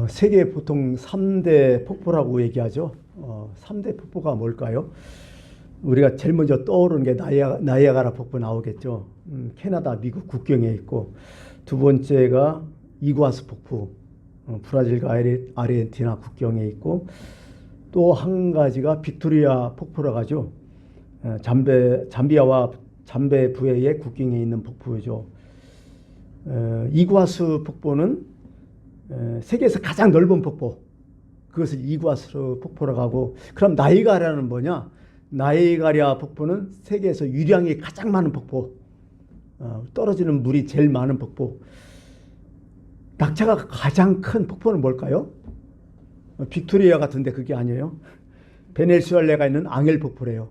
세계 보통 3대 폭포라고 얘기하죠. 3대 폭포가 뭘까요? 우리가 제일 먼저 떠오르는 게 나이아가라 폭포 나오겠죠. 캐나다, 미국 국경에 있고, 두 번째가 이구아수 폭포, 브라질과 아르헨티나 국경에 있고, 또 한 가지가 빅토리아 폭포라고 하죠. 잠비아와 잠베부에의 국경에 있는 폭포죠. 이구아수 폭포는 세계에서 가장 넓은 폭포, 그것을 이구아수 폭포라고 하고, 그럼 나이가라는 뭐냐? 나이가랴 폭포는 세계에서 유량이 가장 많은 폭포, 떨어지는 물이 제일 많은 폭포. 낙차가 가장 큰 폭포는 뭘까요? 빅토리아 같은데 그게 아니에요. 베네수엘라가 있는 앙헬 폭포래요.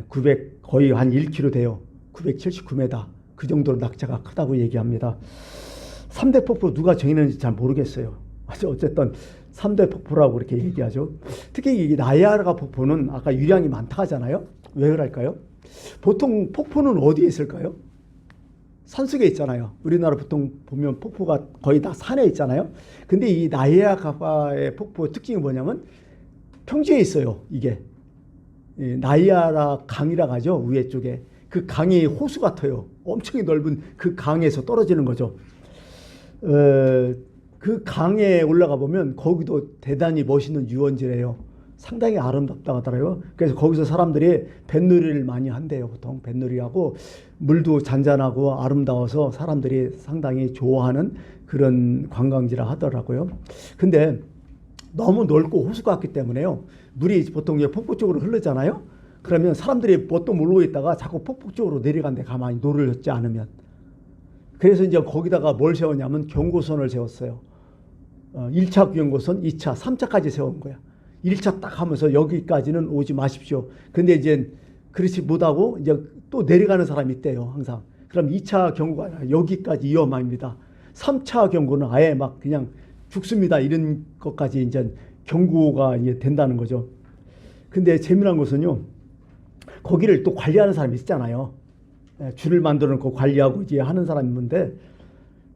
900 거의 한 1km 돼요. 979m. 그 정도로 낙차가 크다고 얘기합니다. 3대 폭포 누가 정했는지 잘 모르겠어요. 어쨌든 3대 폭포라고 그렇게 얘기하죠. 특히 이 나이아가라 폭포는 아까 유량이 많다 하잖아요. 왜 그럴까요? 보통 폭포는 어디에 있을까요? 산속에 있잖아요. 우리나라 보통 보면 폭포가 거의 다 산에 있잖아요. 근데 이 나이아가라의 폭포 특징이 뭐냐면 평지에 있어요. 이게 나이아가라 강이라고 하죠. 위에 쪽에 그 강이 호수 같아요. 엄청 넓은 그 강에서 떨어지는 거죠. 그 강에 올라가 보면 거기도 대단히 멋있는 유원지래요. 상당히 아름답다고 하더라고요. 그래서 거기서 사람들이 뱃놀이를 많이 한대요. 보통 뱃놀이하고 물도 잔잔하고 아름다워서 사람들이 상당히 좋아하는 그런 관광지라 하더라고요. 근데 너무 넓고 호수 같기 때문에요. 물이 보통 폭포 쪽으로 흐르잖아요. 그러면 사람들이 보통 모르고 있다가 자꾸 폭포 쪽으로 내려간대. 가만히 노를 젓지 않으면. 그래서 이제 거기다가 뭘 세웠냐면 경고선을 세웠어요. 1차 경고선, 2차, 3차까지 세운 거야. 1차 딱 하면서 여기까지는 오지 마십시오. 근데 이제 그렇지 못하고 이제 또 내려가는 사람이 있대요. 항상. 그럼 2차 경고가 아니라 여기까지 위험합니다. 3차 경고는 아예 막 그냥 죽습니다. 이런 것까지 이제 경고가 이제 된다는 거죠. 근데 재미난 것은요. 거기를 또 관리하는 사람이 있잖아요. 줄을 만들어 놓고 관리하고 이제 하는 사람이 있는데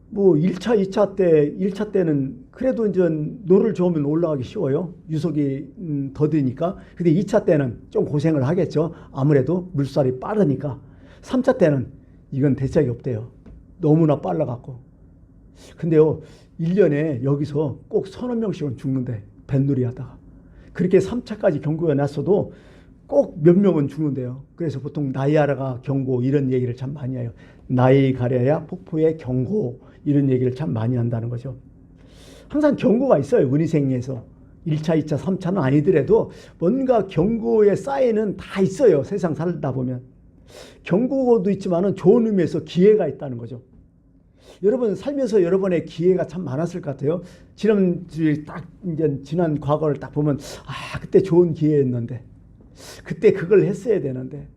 뭐 1차, 1차 때는 그래도 이제 노를 저으면 올라가기 쉬워요. 유속이 더디니까. 근데 2차 때는 좀 고생을 하겠죠. 아무래도 물살이 빠르니까. 3차 때는 이건 대책이 없대요. 너무나 빨라갖고. 근데요, 1년에 여기서 꼭 서너 명씩은 죽는데, 뱃놀이 하다가. 그렇게 3차까지 경고가 났어도 꼭 몇 명은 죽는데요. 그래서 보통 나이아가라 경고 이런 얘기를 참 많이 해요. 나이가랴 폭포의 경고 이런 얘기를 참 많이 한다는 거죠. 항상 경고가 있어요. 은희생에서 1차, 2차, 3차는 아니더라도 뭔가 경고의 사인은 다 있어요. 세상 살다 보면. 경고도 있지만 좋은 의미에서 기회가 있다는 거죠. 여러분 살면서 여러분의 기회가 참 많았을 것 같아요. 지난 과거를 딱 보면 그때 좋은 기회였는데 그때 그걸 했어야 되는데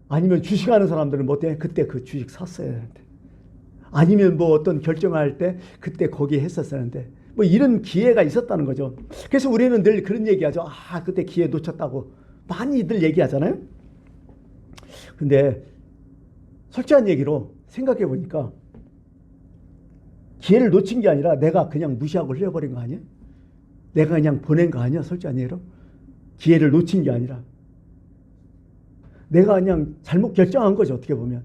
아니면 주식하는 사람들은 못해 그때 그 주식 샀어야 되는데 아니면 뭐 어떤 결정할 때 그때 거기 했었었는데 뭐 이런 기회가 있었다는 거죠. 그래서 우리는 늘 그런 얘기하죠. 그때 기회 놓쳤다고 많이들 얘기하잖아요. 근데 솔직한 얘기로 생각해 보니까 기회를 놓친 게 아니라 내가 그냥 무시하고 흘려버린 거 아니야? 내가 그냥 보낸 거 아니야? 솔직한 얘기로 기회를 놓친 게 아니라 내가 그냥 잘못 결정한 거죠. 어떻게 보면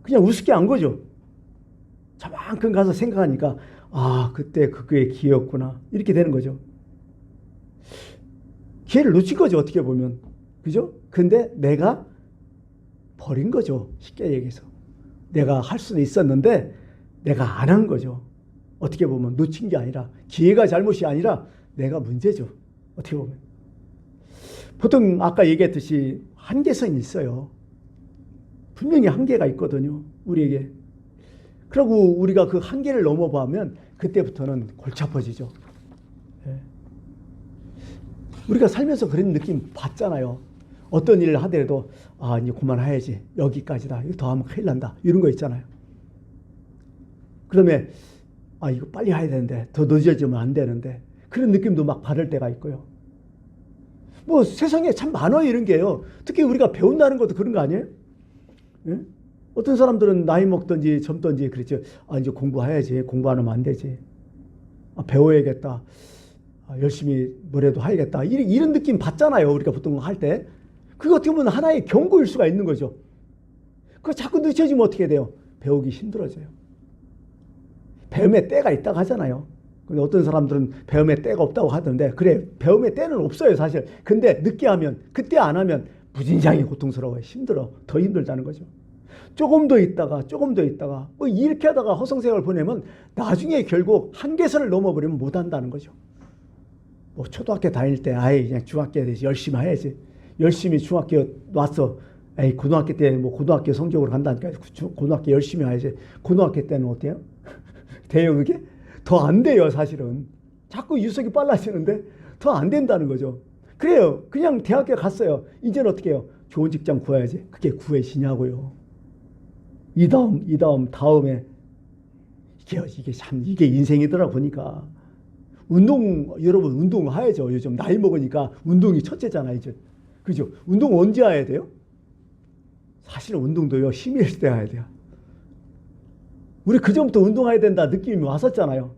그냥 우습게 한 거죠. 저만큼 가서 생각하니까 그때 그게 기회였구나 이렇게 되는 거죠. 기회를 놓친 거죠. 어떻게 보면 그죠? 근데 내가 버린 거죠. 쉽게 얘기해서 내가 할 수도 있었는데 내가 안 한 거죠. 어떻게 보면 놓친 게 아니라 기회가 잘못이 아니라 내가 문제죠. 어떻게 보면 보통 아까 얘기했듯이 한계선이 있어요. 분명히 한계가 있거든요. 우리에게. 그리고 우리가 그 한계를 넘어가면 그때부터는 골치 아파지죠. 우리가 살면서 그런 느낌 받잖아요. 어떤 일을 하더라도 이제 그만해야지. 여기까지다. 이거 더 하면 큰일 난다. 이런 거 있잖아요. 그다음에 이거 빨리 해야 되는데 더 늦어지면 안 되는데 그런 느낌도 막 받을 때가 있고요. 뭐 세상에 참 많아요. 이런 게요. 특히 우리가 배운다는 것도 그런 거 아니에요? 예? 어떤 사람들은 나이 먹든지 젊든지 그랬죠. 아, 이제 공부해야지. 공부 안 하면 안 되지. 아, 배워야겠다. 아, 열심히 뭐라도 해야겠다. 이런 느낌 받잖아요. 우리가 보통 할 때. 그게 어떻게 보면 하나의 경고일 수가 있는 거죠. 그거 자꾸 늦춰지면 어떻게 돼요? 배우기 힘들어져요. 배움의 때가 있다고 하잖아요. 근데 어떤 사람들은 배움의 때가 없다고 하던데, 그래, 배움의 때는 없어요, 사실. 근데 늦게 하면, 그때 안 하면 무진장이 고통스러워요. 힘들어. 더 힘들다는 거죠. 조금 더 있다가 뭐 이렇게 하다가 허송세월 보내면 나중에 결국 한계선을 넘어버리면 못한다는 거죠. 뭐 초등학교 다닐 때 아예 그냥 중학교 에 열심히 해야지. 열심히 중학교 왔어. 에이, 고등학교 때 뭐 고등학교 성적으로 간다니까 고등학교 열심히 해야지. 고등학교 때는 어때요? 돼요 그게? 더 안 돼요 사실은. 자꾸 유속이 빨라지는데 더 안 된다는 거죠. 그래요. 그냥 대학교 갔어요. 이제는 어떻게 해요? 좋은 직장 구해야지. 그게 구해지냐고요. 다음에 이게 참 이게 인생이더라 보니까. 여러분 운동해야죠. 요즘 나이 먹으니까 운동이 첫째잖아 이제. 그죠? 운동 언제 해야 돼요? 사실은 운동도요 힘이 있을 때 해야 돼요. 우리 그전부터 운동해야 된다 느낌이 왔었잖아요.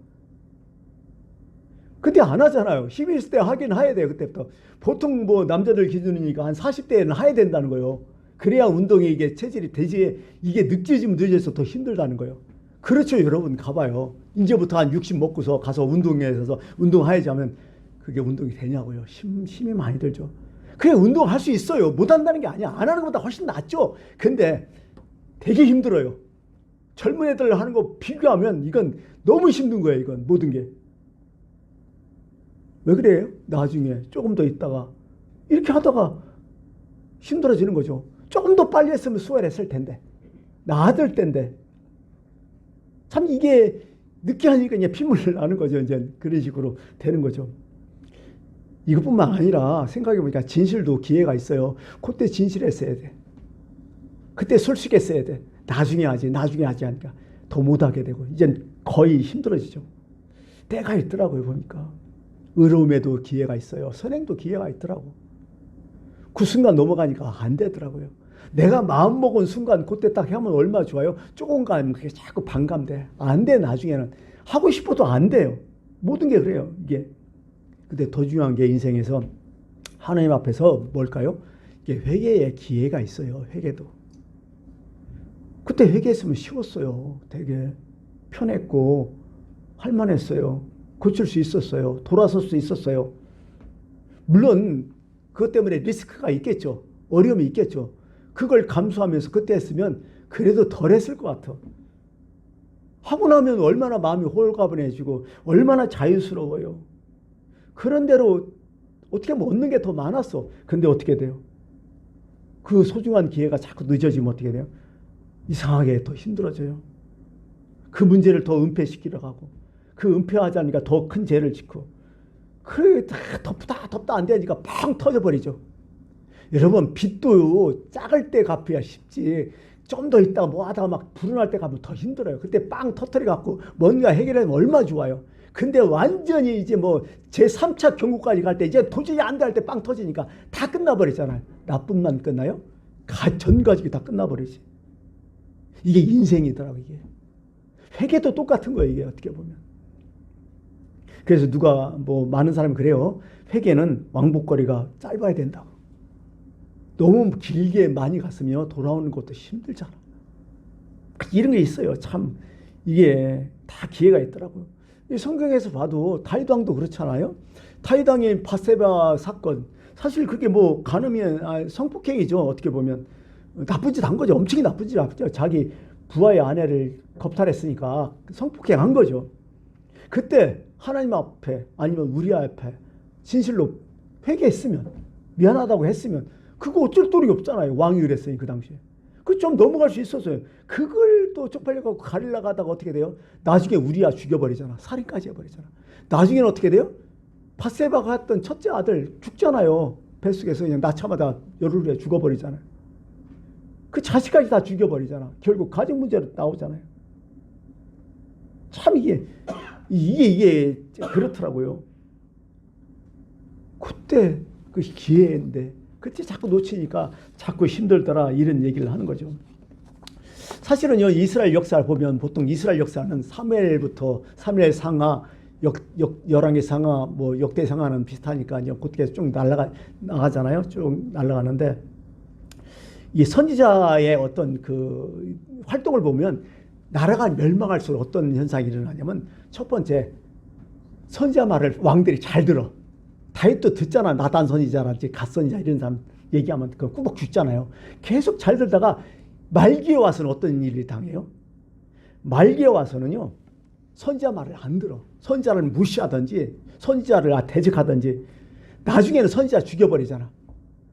그때 안 하잖아요. 힘이 있을 때 하긴 해야 돼요. 그때부터. 보통 뭐 남자들 기준이니까 한 40대에는 해야 된다는 거예요. 그래야 운동이 이게 체질이 되지. 이게 늦어지면 늦어서 더 힘들다는 거예요. 그렇죠 여러분. 가봐요. 이제부터 한 60 먹고서 가서 운동해서 운동해야지 하면 그게 운동이 되냐고요. 힘이 많이 들죠. 그래 운동할 수 있어요. 못한다는 게 아니야. 안 하는 것보다 훨씬 낫죠. 근데 되게 힘들어요. 젊은 애들 하는 거 비교하면 이건 너무 힘든 거예요. 이건 모든 게. 왜 그래요? 나중에 조금 더 있다가 이렇게 하다가 힘들어지는 거죠. 조금 더 빨리 했으면 수월했을 텐데. 나아들 텐데. 참 이게 늦게 하니까 그냥 피물 나는 거죠. 이제 그런 식으로 되는 거죠. 이것뿐만 아니라 생각해보니까 진실도 기회가 있어요. 그때 진실했어야 돼. 그때 솔직했어야 돼. 나중에 하지 하니까 더 못하게 되고 이젠 거의 힘들어지죠. 때가 있더라고요 보니까. 의로움에도 기회가 있어요. 선행도 기회가 있더라고. 그 순간 넘어가니까 안 되더라고요. 내가 마음먹은 순간 그때 딱 하면 얼마나 좋아요. 조금 가면 그게 자꾸 반감돼. 안 돼. 나중에는 하고 싶어도 안 돼요. 모든 게 그래요 이게. 근데 더 중요한 게 인생에서 하나님 앞에서 뭘까요? 이게 회개의 기회가 있어요. 회개도. 그때 회개했으면 쉬웠어요. 되게 편했고 할만했어요. 고칠 수 있었어요. 돌아설 수 있었어요. 물론 그것 때문에 리스크가 있겠죠. 어려움이 있겠죠. 그걸 감수하면서 그때 했으면 그래도 덜 했을 것 같아. 하고 나면 얼마나 마음이 홀가분해지고 얼마나 자유스러워요. 그런 대로 어떻게 하면 얻는 게 더 많았어. 근데 어떻게 돼요? 그 소중한 기회가 자꾸 늦어지면 어떻게 돼요? 이상하게 더 힘들어져요. 그 문제를 더 은폐시키려 하고 그 은폐하자니까 더 큰 죄를 짓고 그래 다 덮다 안 되니까 팡 터져버리죠. 여러분 빚도 작을 때 갚아야 쉽지. 좀 더 있다가 뭐 하다가 막 불어날 때 가면 더 힘들어요. 그때 빵 터뜨려 갖고 뭔가 해결하면 얼마나 좋아요. 근데 완전히 이제 뭐 제3차 경고까지 갈 때 이제 도저히 안 돼 할 때 빵 터지니까 다 끝나버리잖아요. 나뿐만 끝나요? 전 가족이 다 끝나버리지. 이게 인생이더라고 이게. 회개도 똑같은 거예요 이게 어떻게 보면. 그래서 누가 뭐 많은 사람이 그래요. 회개는 왕복거리가 짧아야 된다고. 너무 길게 많이 갔으면 돌아오는 것도 힘들잖아. 이런 게 있어요. 참 이게 다 기회가 있더라고요. 이 성경에서 봐도 다윗 왕도 그렇잖아요. 다윗 왕의 밧세바 사건 사실 그게 뭐 간음이 성폭행이죠. 어떻게 보면 나쁜 짓 한 거죠. 엄청 나쁜 짓 하죠. 자기 부하의 아내를 겁탈했으니까 성폭행한 거죠. 그때 하나님 앞에 아니면 우리 앞에 진실로 회개했으면 미안하다고 했으면 그거 어쩔 도리 없잖아요. 왕이 그랬으니 그 당시에. 그 좀 넘어갈 수 있었어요. 그걸 또 쪽팔려갖고 가리려고 하다가 어떻게 돼요? 나중에 우리야 죽여버리잖아. 살인까지 해버리잖아. 나중에는 어떻게 돼요? 밧세바가 했던 첫째 아들 죽잖아요. 뱃속에서 그냥 낳자마자 열흘 후에 죽어버리잖아요. 그 자식까지 다 죽여버리잖아. 결국 가정 문제로 나오잖아요. 참 이게 그렇더라고요. 그때 그 기회인데 그때 자꾸 놓치니까 자꾸 힘들더라 이런 얘기를 하는 거죠. 사실은요, 이스라엘 역사를 보면 보통 이스라엘 역사는 사무엘부터 사무엘 상하, 열왕기 상하, 뭐 역대 상하는 비슷하니까요. 그렇게 쭉 나가잖아요. 쭉 날아가는데 이 선지자의 어떤 그 활동을 보면 나라가 멸망할수록 어떤 현상이 일어나냐면 첫 번째 선지자 말을 왕들이 잘 들어. 다윗도 듣잖아. 나단 선지자라든지 갓 선지자 이런 사람 얘기하면 그 꾸벅 죽잖아요. 계속 잘 들다가 말기에 와서는 어떤 일이 당해요? 말기에 와서는요. 선지자 말을 안 들어. 선지자를 무시하든지 선지자를 대적하든지 나중에는 선지자 죽여버리잖아.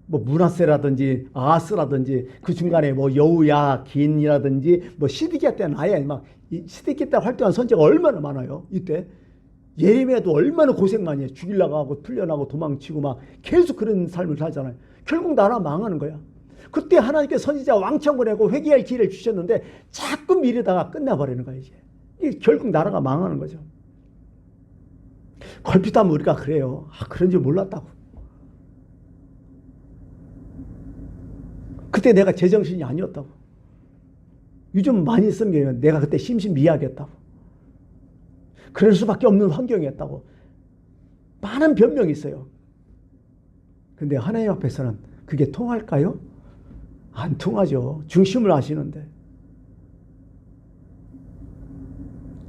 뭐 문하세라든지 아하스라든지 그 중간에 뭐 여우야 긴이라든지 뭐 시드기야 때는 아예 막 시드기야 때 활동한 선지자가 얼마나 많아요. 이때 예레미야도 얼마나 고생 많이 해. 죽이려고 하고 풀려나고 도망치고 막 계속 그런 삶을 살잖아요. 결국 나라 망하는 거야. 그때 하나님께 선지자 왕창 보내고 회개할 기회를 주셨는데 자꾸 미루다가 끝나버리는 거야. 이제 결국 나라가 망하는 거죠. 걸핏하면 우리가 그래요. 그런 줄 몰랐다고. 그때 내가 제정신이 아니었다고. 요즘 많이 쓰는 게 내가 그때 심신미약했다고. 그럴 수밖에 없는 환경이었다고. 많은 변명이 있어요. 근데 하나님 앞에서는 그게 통할까요? 안 통하죠. 중심을 아시는데.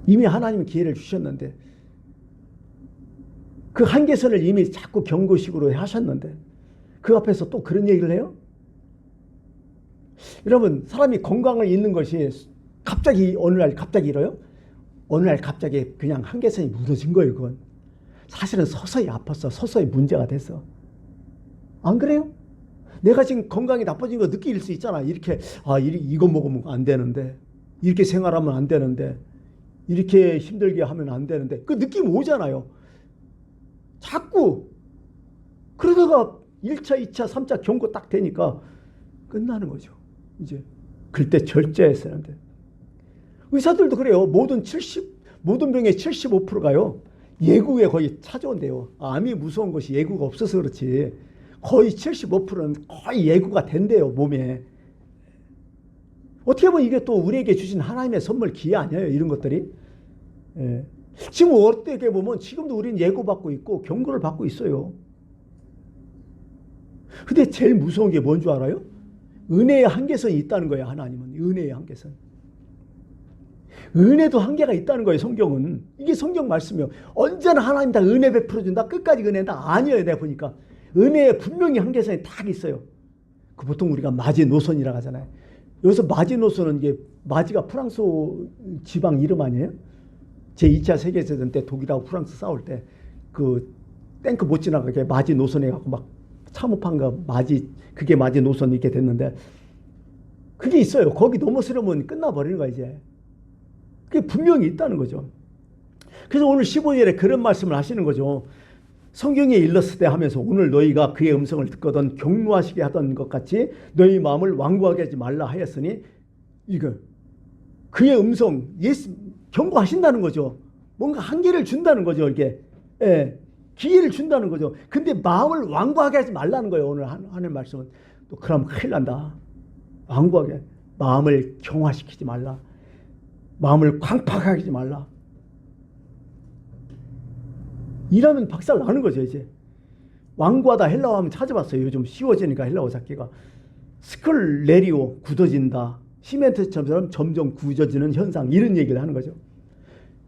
이미 하나님이 기회를 주셨는데 그 한계선을 이미 자꾸 경고식으로 하셨는데 그 앞에서 또 그런 얘기를 해요? 여러분, 사람이 건강을 잃는 것이 갑자기 어느 날 갑자기 잃어요? 어느 날 갑자기 그냥 한계선이 무너진 거예요. 그건 사실은 서서히 아팠어. 서서히 문제가 됐어. 안 그래요? 내가 지금 건강이 나빠진 거 느낄 수 있잖아. 이렇게 이거 먹으면 안 되는데, 이렇게 생활하면 안 되는데, 이렇게 힘들게 하면 안 되는데, 그 느낌 오잖아요. 자꾸 그러다가 1차, 2차, 3차 경고 딱 되니까 끝나는 거죠. 이제 그때 절제했었는데 의사들도 그래요. 모든 병의 75%가요 예구에 거의 찾아온대요. 암이 무서운 것이 예구가 없어서 그렇지 거의 75%는 거의 예구가 된대요. 몸에. 어떻게 보면 이게 또 우리에게 주신 하나님의 선물 기회 아니에요. 이런 것들이. 예. 지금 어떻게 보면 지금도 우리는 예고받고 있고 경고를 받고 있어요. 근데 제일 무서운 게 뭔 줄 알아요? 은혜의 한계선이 있다는 거예요. 하나님은 은혜의 한계선. 은혜도 한계가 있다는 거예요. 성경은. 이게 성경 말씀이에요. 언제나 하나님 다 은혜 베풀어준다. 끝까지 은혜다. 아니에요. 내가 보니까. 은혜에 분명히 한계선이 딱 있어요. 그 보통 우리가 마지노선이라고 하잖아요. 여기서 마지노선은 이게 마지가 프랑스 지방 이름 아니에요? 제2차 세계대전 때 독일하고 프랑스 싸울 때 그 탱크 못 지나가게 마지노선 해갖고 막 참호판가 그게 마지노선 이렇게 됐는데 그게 있어요. 거기 넘어서려면 끝나버리는 거야 이제. 그게 분명히 있다는 거죠. 그래서 오늘 15절에 그런 말씀을 하시는 거죠. 성경에 일렀으되 하면서 오늘 너희가 그의 음성을 듣거든 경노하시게 하던 것 같이 너희 마음을 완고하게 하지 말라 하였으니 이거 그의 음성 경고하신다는 거죠. 뭔가 한계를 준다는 거죠. 이게 기회를 준다는 거죠. 근데 마음을 완고하게 하지 말라는 거예요. 오늘 하는 말씀은. 또 그럼 큰일 난다. 완고하게 마음을 경화시키지 말라. 마음을 광팍하게 하지 말라. 이러면 박살 나는 거죠. 이제 완고하다 헬라어 하면 찾아봤어요. 요즘 쉬워지니까 헬라어 찾기가. 스클레리오 굳어진다. 시멘트처럼 점점 굳어지는 현상 이런 얘기를 하는 거죠.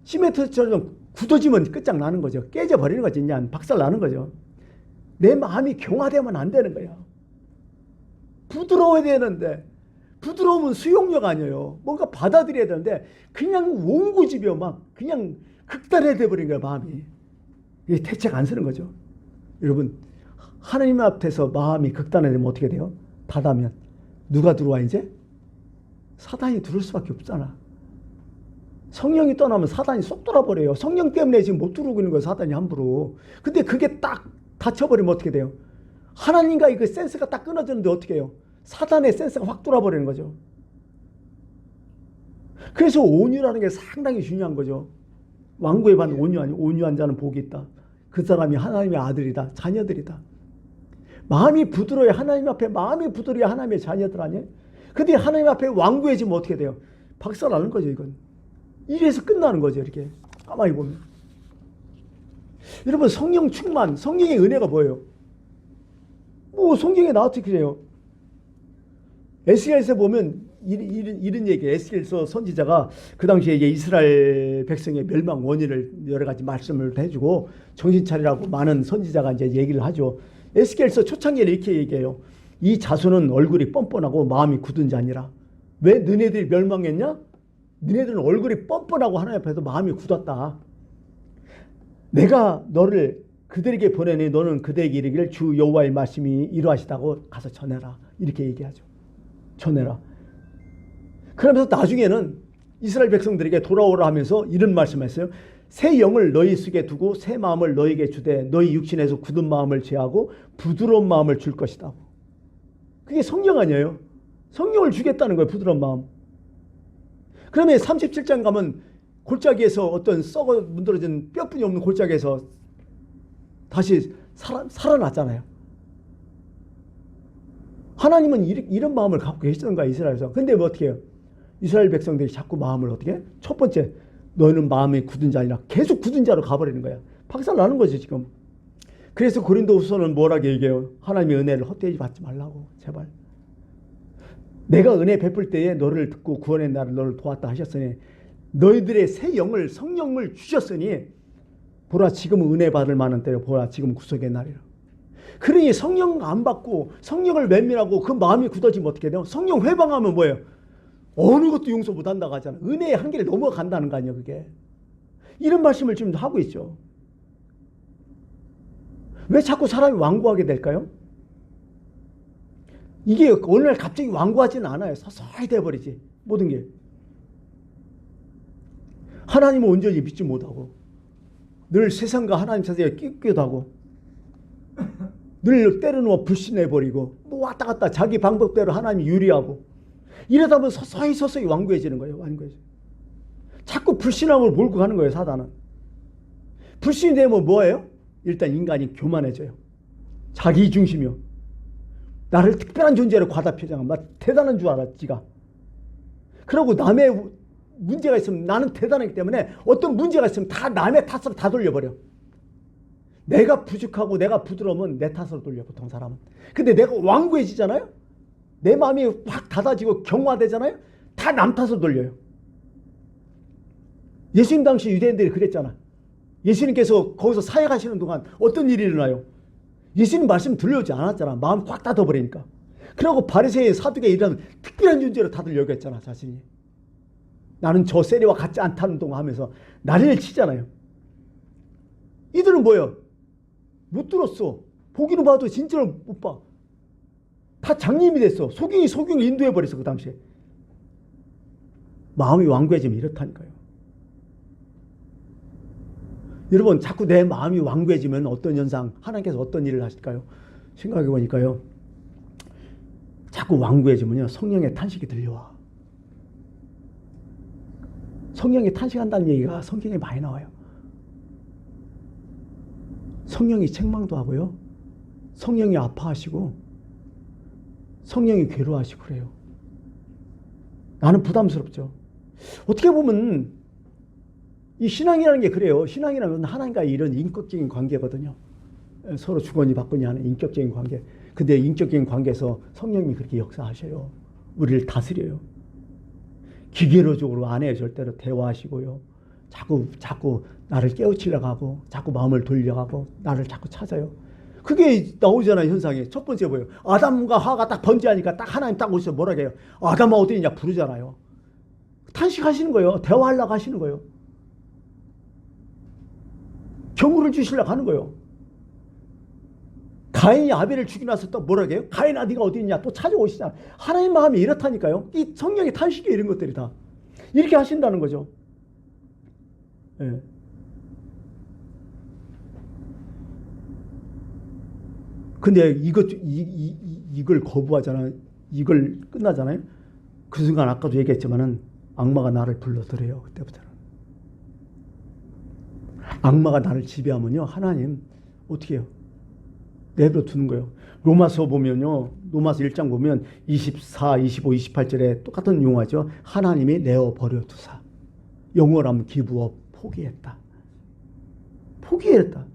시멘트처럼 굳어지면 끝장나는 거죠. 깨져버리는 거지. 그냥 박살 나는 거죠. 내 마음이 경화되면 안 되는 거예요. 부드러워야 되는데 부드러우면 수용력 아니에요. 뭔가 받아들여야 되는데 그냥 원고집이요. 막 그냥 극단에 돼버린 거예요. 마음이. 이게 대책 안 쓰는 거죠. 여러분 하나님 앞에서 마음이 극단에 되면 어떻게 돼요? 닫으면 누가 들어와 이제? 사단이 들어올 수밖에 없잖아. 성령이 떠나면 사단이 쏙 돌아버려요. 성령 때문에 지금 못 들어오고 있는 거예요. 사단이 함부로. 근데 그게 딱 닫혀버리면 어떻게 돼요? 하나님과의 그 센스가 딱 끊어졌는데 어떻게 해요? 사단의 센스가 확 돌아버리는 거죠. 그래서 온유라는 게 상당히 중요한 거죠. 왕구에 받는 온유한 자는 복이 있다. 그 사람이 하나님의 아들이다. 자녀들이다. 마음이 부드러워야 하나님 앞에 마음이 부드러워야 하나님의 자녀들 아니에요? 근데 하나님 앞에 완고해지면 어떻게 돼요? 박살나는 거죠, 이건. 이래서 끝나는 거죠, 이렇게. 가만히 보면. 여러분, 성령 충만, 성령의 은혜가 뭐예요? 뭐, 성경에 나왔지, 그래요. 에스겔서 보면 이런 얘기예요. 에스겔서 선지자가 그 당시에 이제 이스라엘 백성의 멸망 원인을 여러 가지 말씀을 해주고 정신 차리라고 많은 선지자가 이제 얘기를 하죠. 에스겔서 초창기에 이렇게 얘기해요. 이 자손은 얼굴이 뻔뻔하고 마음이 굳은 자니라. 왜 너네들이 멸망했냐? 너네들은 얼굴이 뻔뻔하고 하나님 앞에서 마음이 굳었다. 내가 너를 그들에게 보내니 너는 그들에게 이르기를 주 여호와의 말씀이 이러하시다고 가서 전해라. 이렇게 얘기하죠. 전해라. 그러면서 나중에는 이스라엘 백성들에게 돌아오라 하면서 이런 말씀했어요. 새 영을 너희 속에 두고 새 마음을 너희에게 주되 너희 육신에서 굳은 마음을 제하고 부드러운 마음을 줄 것이다. 그게 성령 아니에요. 성령을 주겠다는 거예요. 부드러운 마음. 그러면 37장 가면 골짜기에서 어떤 썩어 문드러진 뼈뿐이 없는 골짜기에서 다시 살아났잖아요. 하나님은 이런 마음을 갖고 계시던 거야, 이스라엘에서. 근데 뭐 어떻게 해요? 이스라엘 백성들이 자꾸 마음을 어떻게 해? 첫 번째, 너희는 마음이 굳은 자 아니라 계속 굳은 자로 가버리는 거야. 박살나는 거죠, 지금. 그래서 고린도후서는 뭐라고 얘기해요? 하나님의 은혜를 헛되이 받지 말라고, 제발. 내가 은혜 베풀 때에 너를 듣고 구원의 날을 너를 도왔다 하셨으니 너희들의 새 영을 성령을 주셨으니 보라 지금은 은혜 받을 만한 때로 보라 지금 구속의 날이라. 그러니 성령 안 받고 성령을 외면하고 그 마음이 굳어지면 어떻게 돼요? 성령 회방하면 뭐예요? 어느 것도 용서 못한다고 하잖아요. 은혜의 한계를 넘어간다는 거 아니에요, 그게. 이런 말씀을 지금 하고 있죠. 왜 자꾸 사람이 완고하게 될까요? 이게 어느 날 갑자기 완고하지는 않아요. 서서히 돼버리지, 모든 게. 하나님을 온전히 믿지 못하고 늘 세상과 하나님 사이에 끼기도 하고 늘 때려놓아 불신해버리고 뭐 왔다 갔다 자기 방법대로 하나님이 유리하고 이러다 보면 서서히 완고해지는 거예요. 완고해져. 자꾸 불신함을 몰고 가는 거예요, 사단은. 불신이 되면 뭐예요? 일단 인간이 교만해져요. 자기 중심이요. 나를 특별한 존재로 과다 표장하면 막 대단한 줄 알아, 지가. 그러고 남의 문제가 있으면 나는 대단하기 때문에 어떤 문제가 있으면 다 남의 탓으로 다 돌려버려. 내가 부족하고 내가 부드러우면 내 탓으로 돌려, 보통 사람은. 근데 내가 완고해지잖아요? 내 마음이 확 닫아지고 경화되잖아요? 다 남 탓으로 돌려요. 예수님 당시 유대인들이 그랬잖아. 예수님께서 거기서 사역하시는 동안 어떤 일이 일어나요? 예수님 말씀 들려오지 않았잖아. 마음 꽉 닫아버리니까. 그러고 바리새인 사두개 이런 특별한 존재로 다들 여겼잖아, 자신이. 나는 저 세리와 같지 않다는 동안 하면서 난리를 치잖아요. 이들은 뭐예요? 못 들었어. 보기는 봐도 진짜로 못 봐. 다 장님이 됐어. 소경이 인도해버렸어, 그 당시에. 마음이 완고해지면 이렇다니까요. 여러분, 자꾸 내 마음이 완고해지면 어떤 현상, 하나님께서 어떤 일을 하실까요? 생각해 보니까요. 자꾸 완고해지면요, 성령의 탄식이 들려와. 성령이 탄식한다는 얘기가 성경에 많이 나와요. 성령이 책망도 하고요. 성령이 아파하시고 성령이 괴로워하시고 그래요. 나는 부담스럽죠. 어떻게 보면 이 신앙이라는 게 그래요. 신앙이라는 건 하나님과의 이런 인격적인 관계거든요. 서로 주거니 받거니 하는 인격적인 관계. 근데 인격적인 관계에서 성령님이 그렇게 역사하셔요. 우리를 다스려요. 기계로적으로 안 해요. 절대로 대화하시고요. 자꾸 나를 깨우치려고 하고 자꾸 마음을 돌려고 하고 나를 자꾸 찾아요. 그게 나오잖아요, 현상이. 첫 번째 뭐예요? 아담과 하와가 딱 번제하니까 딱 하나님 딱 오셔서 뭐라고 해요? 아담아 어디 있냐 부르잖아요. 탄식하시는 거예요. 대화하려고 하시는 거예요. 경고를 주시려고 하는 거예요. 가인이 아벨을 죽이고 나서 또 뭐라고 해요? 가인아 네가 어디 있냐 또 찾아오시잖아. 하나님 마음이 이렇다니까요. 이 성령의 탄식이 이런 것들이 다 이렇게 하신다는 거죠. 예. 근데 이걸 거부하잖아요. 이걸 끝나잖아요. 그 순간 아까도 얘기했지만은 악마가 나를 불러들여요. 그때부터는. 악마가 나를 지배하면요. 하나님 어떻게 해요? 내버려 두는 거예요. 로마서 보면요. 로마서 1장 보면 24, 25, 28절에 똑같은 용어죠. 하나님이 내어버려 두사. 영어로 하면 기브업, 포기했다. 포기했다.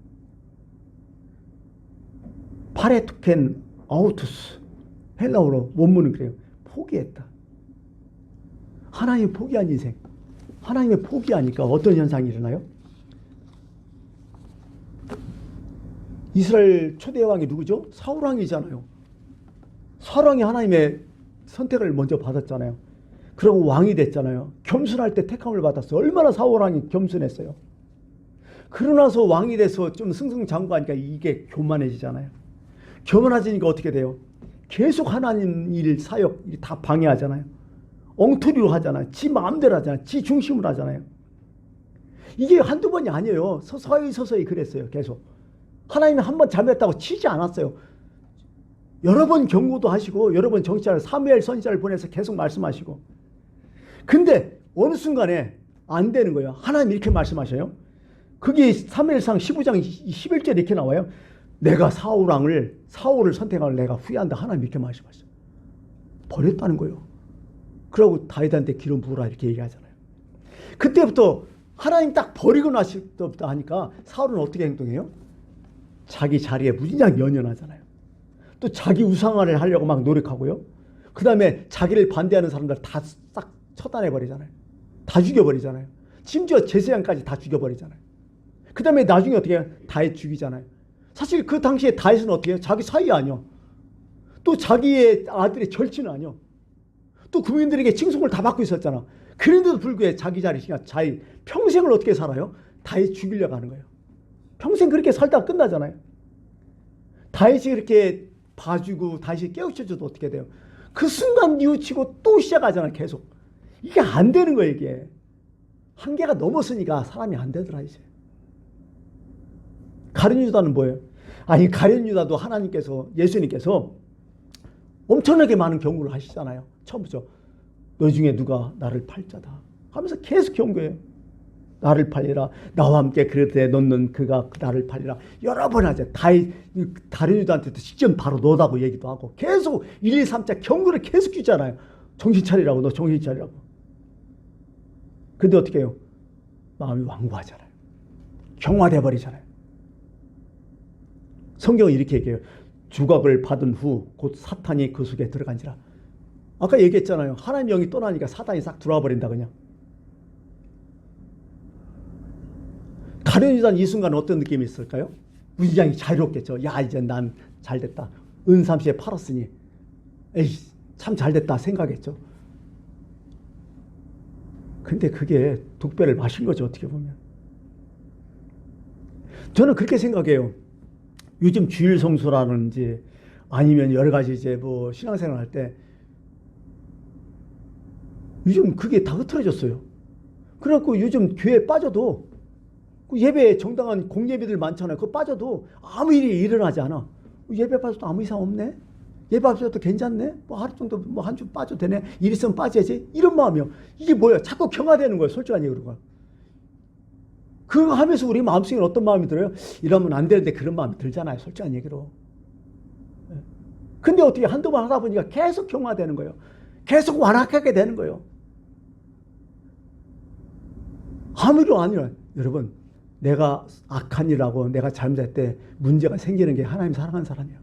파레투켄 아우투스. 헬라어로 원문은 그래요. 포기했다. 하나님이 포기한 인생. 하나님의 포기하니까 어떤 현상이 일어나요? 이스라엘 초대 왕이 누구죠? 사울 왕이잖아요. 사울 왕이 하나님의 선택을 먼저 받았잖아요. 그리고 왕이 됐잖아요. 겸손할 때 택함을 받았어요. 얼마나 사울 왕이 겸손했어요. 그러나서 왕이 돼서 좀 승승장구하니까 이게 교만해지잖아요. 교만해지니까 어떻게 돼요? 계속 하나님 일, 사역 다 방해하잖아요. 엉터리로 하잖아요. 지 마음대로 하잖아요. 지 중심으로 하잖아요. 이게 한두 번이 아니에요. 서서히 그랬어요. 계속. 하나님이 한 번 잘못했다고 치지 않았어요. 여러 번 경고도 하시고 여러 번 정치자를 사무엘 선지자를 보내서 계속 말씀하시고. 근데 어느 순간에 안 되는 거예요. 하나님 이렇게 말씀하셔요. 그게 사무엘상 15장 11절에 이렇게 나와요. 내가 사울을 선택할 내가 후회한다. 하나님 이렇게 말씀하셨어요. 버렸다는 거예요. 그러고 다윗한테 기름 부으라 이렇게 얘기하잖아요. 그때부터 하나님 딱 버리고 나실 때부터 하니까 사울은 어떻게 행동해요? 자기 자리에 무진장 연연하잖아요. 또 자기 우상화를 하려고 막 노력하고요. 그 다음에 자기를 반대하는 사람들 다 싹 처단해버리잖아요. 다 죽여버리잖아요. 심지어 제사장까지 다 죽여버리잖아요. 그 다음에 나중에 어떻게 해요? 다윗 죽이잖아요. 사실 그 당시에 다윗은 어떻게 해요? 자기 사위 아니요. 또 자기의 아들의 절친은 아니요. 또 국민들에게 칭송을 다 받고 있었잖아. 그런데도 불구하고 자기 자리가 자기 평생을 어떻게 살아요? 다윗 죽이려고 하는 거예요. 평생 그렇게 살다가 끝나잖아요. 다윗이 그렇게 봐주고 다윗이 깨우쳐줘도 어떻게 돼요? 그 순간 뉘우치고 또 시작하잖아요. 계속. 이게 안 되는 거예요. 이게. 한계가 넘었으니까 사람이 안 되더라 이제. 가룟 유다는 뭐예요? 아니 가룟 유다도 하나님께서 예수님께서 엄청나게 많은 경고를 하시잖아요. 처음부터 너 중에 누가 나를 팔자다 하면서 계속 경고해요. 나를 팔리라. 나와 함께 그릇에 넣는 그가 나를 팔리라. 여러 번 하죠. 다른 유다한테도 직접 바로 너다고 얘기도 하고 계속 1, 2, 3자 경고를 계속 주잖아요. 정신 차리라고. 너 정신 차리라고. 근데 어떻게 해요? 마음이 완고하잖아요. 경화돼 버리잖아요. 성경은 이렇게 얘기해요. 주각을 받은 후 곧 사탄이 그 속에 들어간지라. 아까 얘기했잖아요. 하나님 영이 떠나니까 사탄이 싹 들어와 버린다 그냥. 가룟 유다는 이 순간 어떤 느낌이 있을까요? 무지장이 자유롭겠죠. 야 이제 난 잘됐다. 은삼시에 팔았으니 에이 참 잘됐다 생각했죠. 근데 그게 독배를 마신 거죠. 어떻게 보면. 저는 그렇게 생각해요. 요즘 주일 성수라든지 아니면 여러 가지 이제 뭐 신앙생활 할 때 요즘 그게 다 흐트러졌어요. 그래갖고 요즘 교회에 빠져도 그 예배에 정당한 공예배들 많잖아요. 그거 빠져도 아무 일이 일어나지 않아. 예배 빠져도 아무 이상 없네. 예배 빠져도 괜찮네. 뭐 하루 정도 뭐 한 주 빠져도 되네. 일 있으면 빠져야지. 이런 마음이요. 이게 뭐야? 자꾸 경화되는 거예요. 솔직한 얘기로. 그거 하면서 우리 마음속에 어떤 마음이 들어요? 이러면 안 되는데 그런 마음이 들잖아요. 솔직한 얘기로. 근데 어떻게 한두 번 하다 보니까 계속 경화되는 거예요. 계속 완악하게 되는 거예요. 아무도 아니요. 여러분, 내가 악한 일하고 내가 잘못할 때 문제가 생기는 게 하나님 사랑하는 사람이야.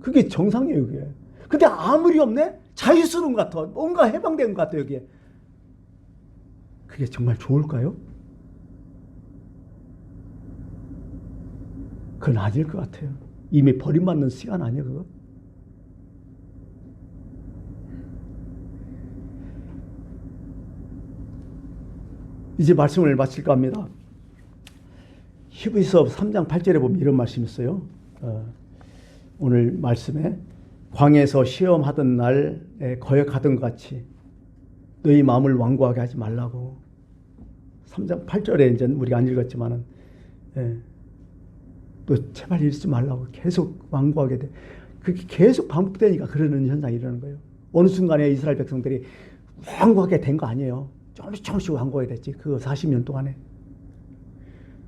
그게 정상이에요, 그게. 근데 아무리 없네? 자유스러운 것 같아. 뭔가 해방된 것 같아, 여기에. 그게 정말 좋을까요? 그건 아닐 것 같아요. 이미 버림받는 시간 아니에요, 그거? 이제 말씀을 마칠까 합니다. 히브리서 3장 8절에 보면 이런 말씀이 있어요. 오늘 말씀에 광야에서 시험하던 날에 거역하던 것 같이 너희 마음을 완고하게 하지 말라고. 3장 8절에 이제 우리가 안 읽었지만은 또 제발 이러지 말라고 계속 완고하게 돼. 그게 계속 반복되니까 그러는 현상이 일어나는 거예요. 어느 순간에 이스라엘 백성들이 완고하게 된 거 아니에요. 조금씩 완고하게 됐지. 그 40년 동안에.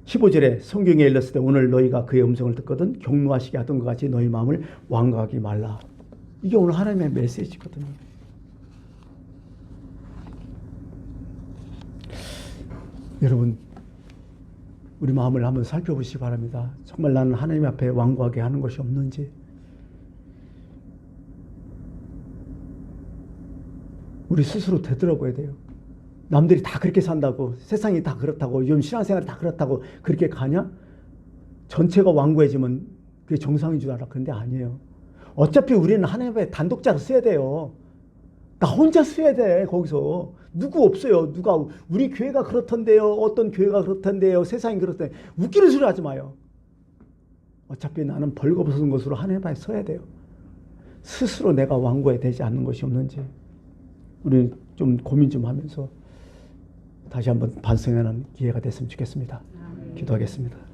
15절에 성경에 일렀을 때 오늘 너희가 그의 음성을 듣거든 경노하시게 하던 것 같이 너희 마음을 완고하게 말라. 이게 오늘 하나님의 메시지거든요. 여러분, 우리 마음을 한번 살펴보시기 바랍니다. 정말 나는 하나님 앞에 완고하게 하는 것이 없는지. 우리 스스로 되돌아보야 돼요. 남들이 다 그렇게 산다고, 세상이 다 그렇다고, 요즘 신앙생활이 다 그렇다고 그렇게 가냐? 전체가 완고해지면 그게 정상인 줄 알아. 그런데 아니에요. 어차피 우리는 하나님 앞에 단독자로 써야 돼요. 나 혼자 써야 돼. 거기서 누구 없어요. 누가 우리 교회가 그렇던데요. 어떤 교회가 그렇던데요. 세상이 그렇던데. 웃기는 소리 하지 마요. 어차피 나는 벌거벗은 것으로 하나님 앞에 서야 돼요. 스스로 내가 완고해 되지 않는 것이 없는지 우리 좀 고민 좀 하면서 다시 한번 반성하는 기회가 됐으면 좋겠습니다. 기도하겠습니다.